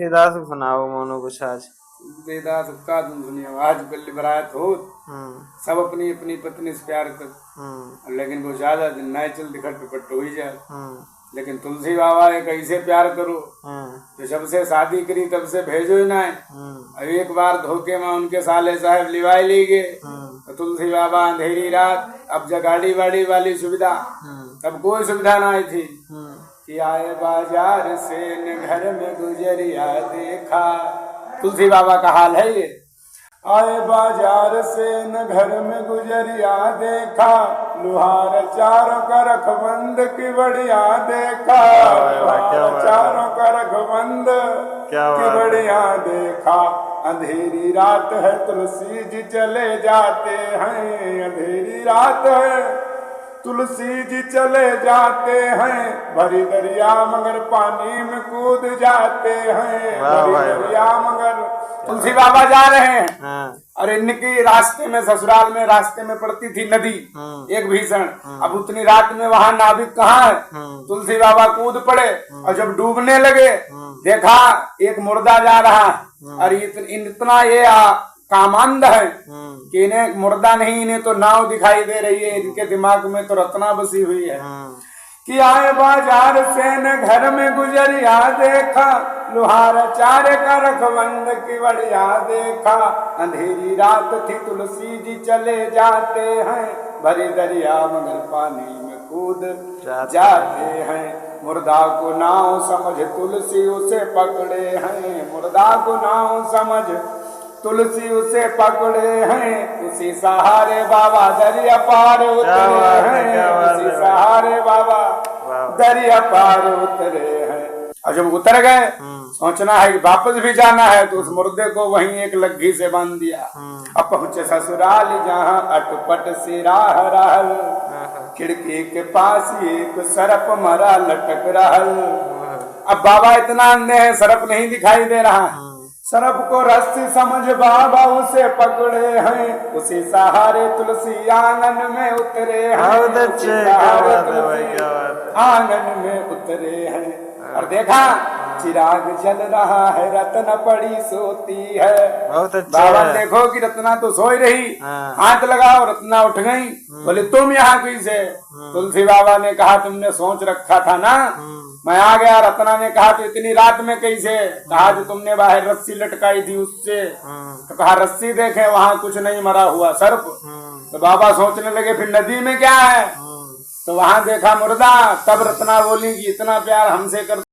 दास सुनाओ मोनो कुछ आज। बेदास का तुम सुनियो। आज बल्ली बरात हो, सब अपनी अपनी पत्नी से प्यार कर, लेकिन वो ज्यादा दिन ना चल दिखट पिपट हो ही जाए। लेकिन तुलसी बाबा ने कैसे प्यार करो, तो जब से शादी करी तब से भेजो ही ना है। अब एक बार धोखे में उनके साले साहब लिवाई ली गए, तो तुलसी बाबा अंधेरी रात, अब जब गाड़ी वाड़ी वाली सुविधा, तब कोई सुविधा ना आई थी कि आए बाजार से न घर में गुजरिया देखा। तुलसी बाबा का हाल है ये। आए बाजार से न घर में गुजरिया देखा, लुहार चारों का रखबंद की बढ़िया देखा। लुहार चारों का रखबंद की बढ़िया देखा। अंधेरी रात है तुलसी जी चले जाते हैं, अंधेरी रात है तुलसी जी चले जाते हैं। भरी दरिया मगर पानी में कूद जाते हैं, भरी दरिया मगर। तुलसी बाबा जा रहे हैं और इनकी रास्ते में, ससुराल में रास्ते में पड़ती थी नदी एक भीषण। अब उतनी रात में वहां नाविक कहाँ है, तुलसी बाबा कूद पड़े और जब डूबने लगे देखा एक मुर्दा जा रहा है। और इतना ये कामांध है कि इन्हें मुर्दा नहीं, इन्हें तो नाव दिखाई दे रही है। इनके दिमाग में तो रत्ना बसी हुई है कि आए बाजार से न घर में गुजरिया देखा, लुहार चारे का रखबंद की बढ़िया देखा। अंधेरी रात थी तुलसी जी चले जाते हैं, भरी दरिया मगर पानी में कूद जाते हैं। मुर्दा को नाव समझ तुलसी उसे पकड़े हैं, मुर्दा को नाव समझ तुलसी उसे पकड़े हैं। उसी सहारे बाबा दरिया पार उतरे हैं, उसी सहारे बाबा दरिया पार उतरे हैं। और जब उतर गए सोचना है कि वापस भी जाना है, तो उस मुर्दे को वहीं एक लग्घी से बांध दिया। अब पहुंचे ससुराल जहाँ अटपट सी राह रहल, खिड़की के पास एक सरप मरा लटक रहल। अब बाबा इतना अंधे हैं, सरप नहीं दिखाई दे रहा है। सरप को रस्सी समझ बाबा उसे पकड़े हैं, उसी सहारे तुलसी आंगन में उतरे हैं, आंगन में उतरे हैं। और देखा चिराग जल रहा है, रत्न पड़ी सोती है। बाबा देखो कि रत्ना तो सोई रही, हाथ लगाओ रत्ना उठ गई। बोले तुम यहाँ कैसे? तुलसी बाबा ने कहा तुमने सोच रखा था ना, मैं आ गया। रत्ना ने कहा तो इतनी रात में कैसे? कहा जो तुमने बाहर रस्सी लटकाई थी उससे। तो कहा रस्सी देखे वहाँ कुछ नहीं, मरा हुआ सर्प। तो बाबा सोचने लगे फिर नदी में क्या है, तो वहां देखा मुर्दा। तब रत्ना बोली कि इतना प्यार हमसे कर